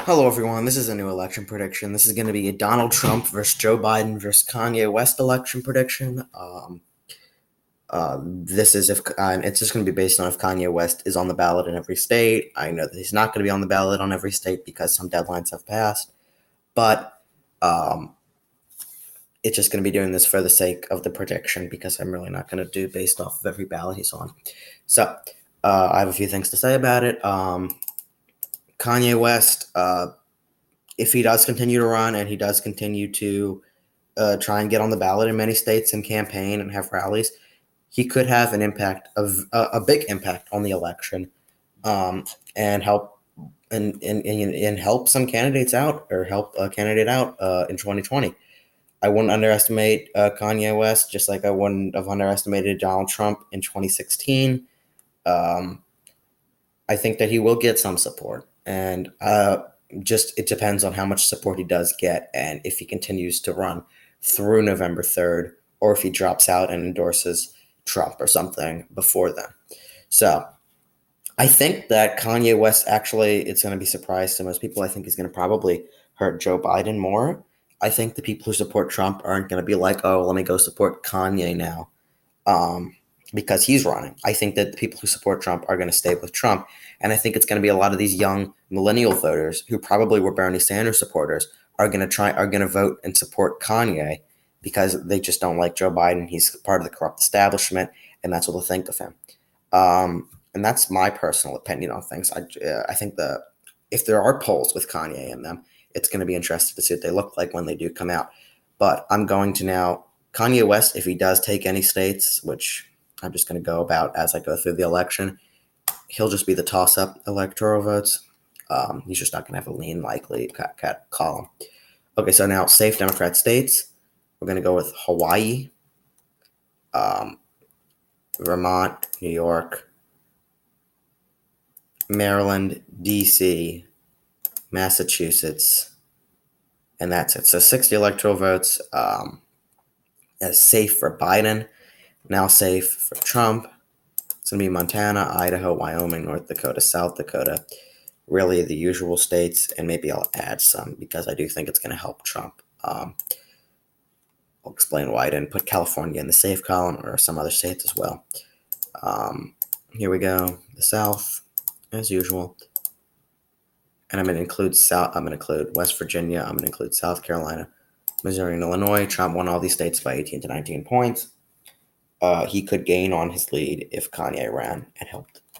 Hello, everyone. This is a new election prediction. This is going to be a Donald Trump versus Joe Biden versus Kanye West election prediction. This is if it's just going to be based on if Kanye West is on the ballot in every state. I know that he's not going to be on the ballot on every state because some deadlines have passed, but um, it's just going to be doing this for the sake of the prediction because I'm really not going to do based off of every ballot he's on. So I have a few things to say about it. Kanye West. If he does continue to run and he does continue to try and get on the ballot in many states and campaign and have rallies, he could have an impact of a big impact on the election, and help and help some candidates out or help a candidate out in 2020. I wouldn't underestimate Kanye West, just like I wouldn't have underestimated Donald Trump in 2016. Um, I think that he will get some support, and just it depends on how much support he does get, and if he continues to run through November 3rd, or if he drops out and endorses Trump or something before then. So I think that Kanye West actually, it's going to be a surprise to most people. I think he's going to probably hurt Joe Biden more. I think the people who support Trump aren't going to be like, oh, let me go support Kanye now, um, because he's running. I think that the people who support Trump are going to stay with Trump. And I think it's going to be a lot of these young millennial voters who probably were Bernie Sanders supporters are going to vote and support Kanye because they just don't like Joe Biden. He's part of the corrupt establishment, and that's what they'll think of him. And that's my personal opinion on things. I think that if there are polls with Kanye in them, it's going to be interesting to see what they look like when they do come out. But I'm going to now Kanye West, if he does take any states, which I'm just going to go about as I go through the election, he'll just be the toss-up electoral votes. He's just not going to have a lean, likely column. Okay, so now safe Democrat states. We're going to go with Hawaii, um, Vermont, New York, Maryland, D.C., Massachusetts, and that's it. So 60 electoral votes as safe for Biden, now safe for Trump. It's going to be Montana, Idaho, Wyoming, North Dakota, South Dakota, really the usual states, and maybe I'll add some because I do think it's going to help Trump. I'll explain why I didn't put California in the safe column or some other states as well. Here we go. The South, as usual. And I'm going to include West Virginia. I'm going to include South Carolina, Missouri, and Illinois. Trump won all these states by 18 to 19 points. He could gain on his lead if Kanye ran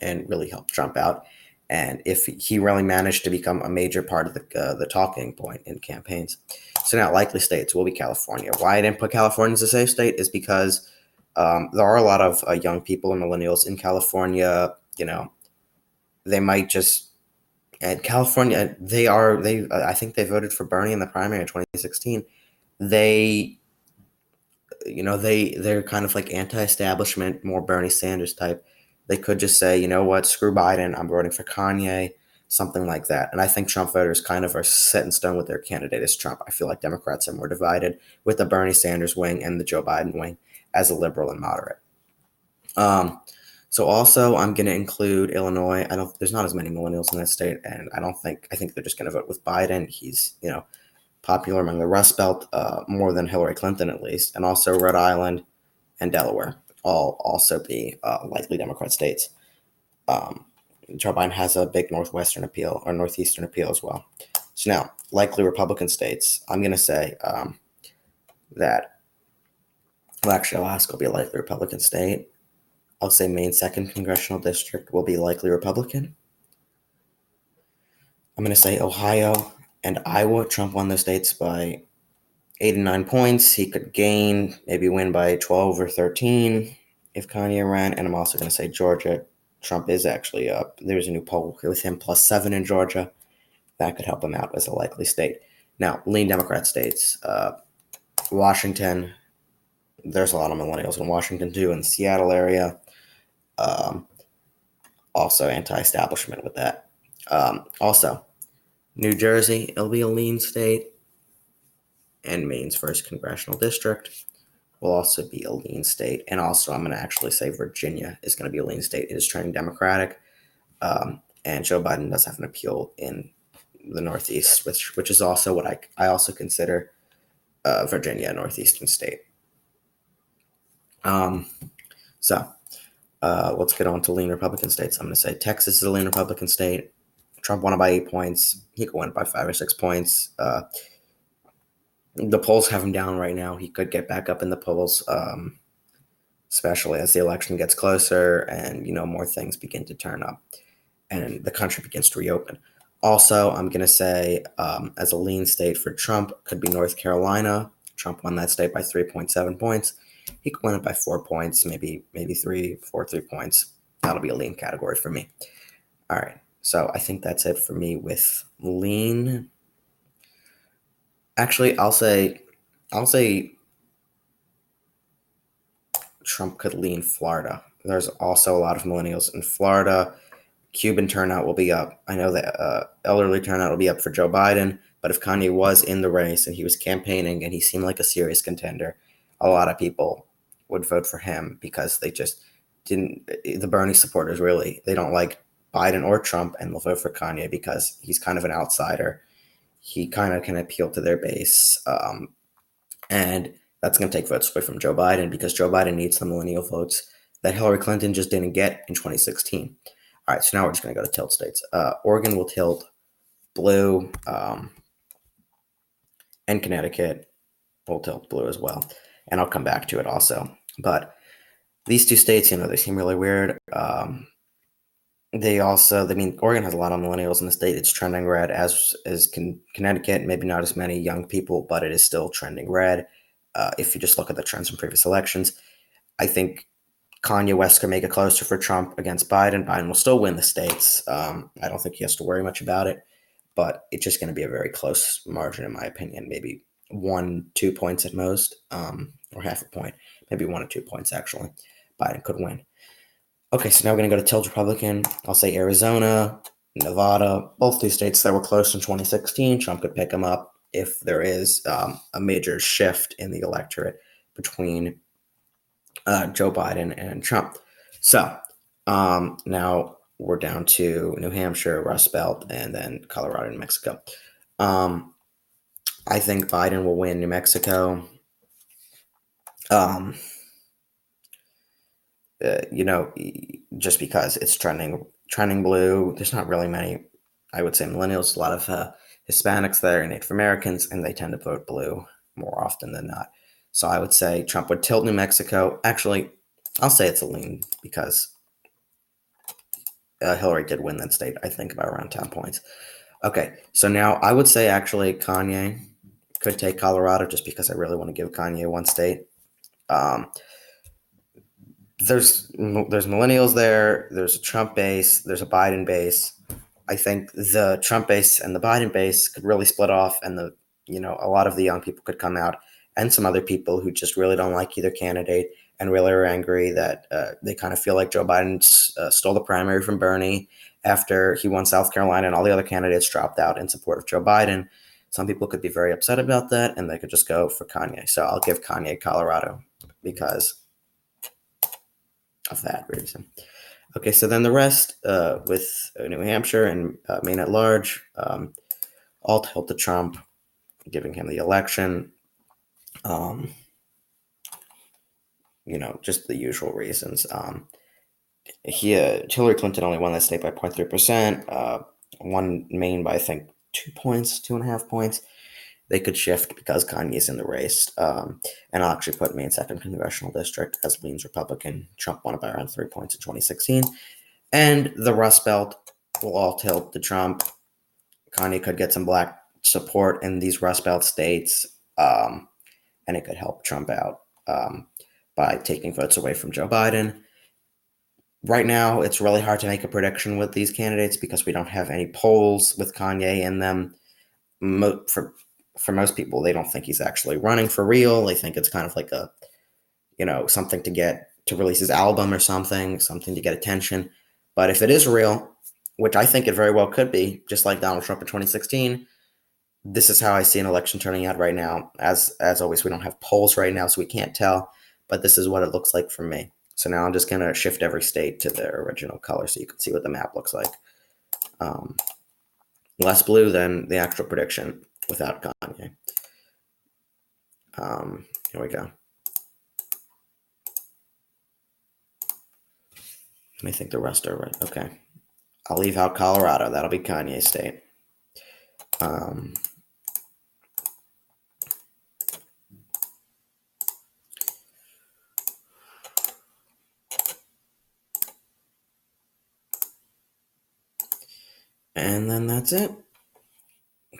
and really helped Trump out, and if he really managed to become a major part of the talking point in campaigns. So now likely states will be California. Why I didn't put California as a safe state is because there are a lot of young people and millennials in California. They might just and California. I think they voted for Bernie in the primary in 2016. They they're kind of like anti-establishment, more Bernie Sanders type. They could just say, you know what, screw Biden, I'm voting for Kanye, something like that. And I think Trump voters kind of are set in stone with their candidate as Trump. I feel like Democrats are more divided with the Bernie Sanders wing and the Joe Biden wing as a liberal and moderate. So also I'm going to include Illinois. There's not as many millennials in that state, and I think they're just going to vote with Biden. He's popular among the Rust Belt, more than Hillary Clinton at least, and also Rhode Island and Delaware all also be likely Democrat states. Joe Biden has a big northwestern appeal or northeastern appeal as well. So now, likely Republican states, I'm going to say that, well, actually, Alaska will be a likely Republican state. I'll say Maine's 2nd congressional district will be likely Republican. I'm going to say Ohio and Iowa. Trump won those states by 8 and 9 points. He could gain, maybe win by 12 or 13 if Kanye ran. And I'm also going to say Georgia. Trump is actually up. There's a new poll with him +7 in Georgia. That could help him out as a likely state. Now, lean Democrat states. Washington. There's a lot of millennials in Washington too, in the Seattle area. Also anti-establishment with that. Also, New Jersey. It'll be a lean state. And Maine's 1st congressional district will also be a lean state. And also, I'm going to actually say Virginia is going to be a lean state. It is turning Democratic. And Joe Biden does have an appeal in the Northeast, which is also what I also consider Virginia a northeastern state. So let's get on to lean Republican states. I'm going to say Texas is a lean Republican state. Trump won it by 8 points. He could win it by 5 or 6 points. The polls have him down right now. He could get back up in the polls, especially as the election gets closer and more things begin to turn up and the country begins to reopen. Also, I'm going to say as a lean state for Trump could be North Carolina. Trump won that state by 3.7 points. He could win it by 4 points, maybe 3 points. That'll be a lean category for me. All right. So I think that's it for me with lean. Actually, I'll say Trump could lean Florida. There's also a lot of millennials in Florida. Cuban turnout will be up. I know that elderly turnout will be up for Joe Biden, but if Kanye was in the race and he was campaigning and he seemed like a serious contender, a lot of people would vote for him because they just didn't. The Bernie supporters really, they don't like Biden or Trump, and they'll vote for Kanye because he's kind of an outsider. He kind of can appeal to their base, and that's going to take votes away from Joe Biden because Joe Biden needs the millennial votes that Hillary Clinton just didn't get in 2016. All right, so now we're just going to go to tilt states. Oregon will tilt blue, and Connecticut will tilt blue as well. And I'll come back to it also. But these two states, they seem really weird. Oregon has a lot of millennials in the state. It's trending red, as is Connecticut. Maybe not as many young people, but it is still trending red. If you just look at the trends from previous elections, I think Kanye West could make it closer for Trump against Biden. Biden will still win the states. I don't think he has to worry much about it, but it's just going to be a very close margin, in my opinion. Maybe 1-2 points at most, or half a point. Maybe 1 or 2 points, actually. Biden could win. Okay, so now we're going to go to tilt Republican. I'll say Arizona, Nevada, both these states that were close in 2016. Trump could pick them up if there is a major shift in the electorate between Joe Biden and Trump. So now we're down to New Hampshire, Rust Belt, and then Colorado and Mexico. I think Biden will win New Mexico. Just because it's trending blue. There's not really many, I would say, millennials, a lot of Hispanics there and Native Americans, and they tend to vote blue more often than not. So I would say Trump would tilt New Mexico. Actually, I'll say it's a lean because Hillary did win that state, I think, by around 10 points. Okay, so now I would say actually Kanye could take Colorado just because I really want to give Kanye one state. There's millennials there. There's a Trump base. There's a Biden base. I think the Trump base and the Biden base could really split off, and a lot of the young people could come out, and some other people who just really don't like either candidate and really are angry that they kind of feel like Joe Biden stole the primary from Bernie after he won South Carolina and all the other candidates dropped out in support of Joe Biden. Some people could be very upset about that, and they could just go for Kanye. So I'll give Kanye Colorado because of that reason. Okay, so then the rest with New Hampshire and Maine at large, all tilt to Trump, giving him the election. Just the usual reasons. Hillary Clinton only won that state by 0.3%. Won Maine by, I think, 2 points, 2.5 points. They could shift because Kanye's in the race. And I'll actually put Maine second congressional district as leans Republican. Trump won it by around 3 points in 2016. And the Rust Belt will all tilt to Trump. Kanye could get some black support in these Rust Belt states. And it could help Trump out by taking votes away from Joe Biden. Right now, it's really hard to make a prediction with these candidates because we don't have any polls with Kanye in them. For most people, they don't think he's actually running for real. They think it's kind of like something to release his album or something to get attention. But if it is real, which I think it very well could be, just like Donald Trump in 2016, this is how I see an election turning out right now. As always, we don't have polls right now, so we can't tell, but this is what it looks like for me. So now I'm just going to shift every state to their original color so you can see what the map looks like. less blue than the actual prediction without Kanye. Here we go. Let me think the rest are right. Okay. I'll leave out Colorado. That'll be Kanye State. And then that's it.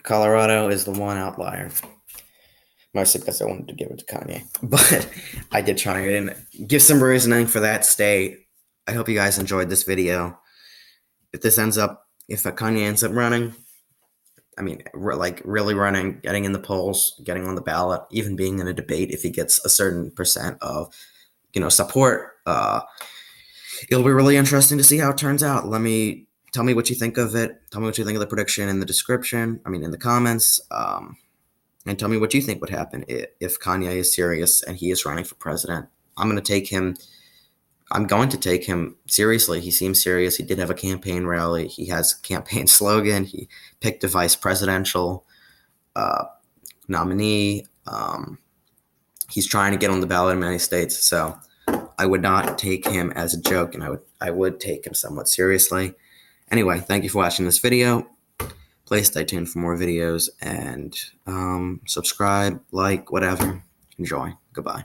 Colorado is the one outlier. Mostly because I wanted to give it to Kanye. But I did try and give some reasoning for that state. I hope you guys enjoyed this video. If Kanye ends up running, I mean, like really running, getting in the polls, getting on the ballot, even being in a debate, if he gets a certain percent of, support, it'll be really interesting to see how it turns out. Tell me what you think of it. Tell me what you think of the prediction in the description. In the comments. And tell me what you think would happen if Kanye is serious and he is running for president. I'm going to take him seriously. He seems serious. He did have a campaign rally. He has a campaign slogan. He picked a vice presidential nominee. He's trying to get on the ballot in many states. So I would not take him as a joke, and I would take him somewhat seriously. Anyway, thank you for watching this video. Please stay tuned for more videos and subscribe, like, whatever. Enjoy. Goodbye.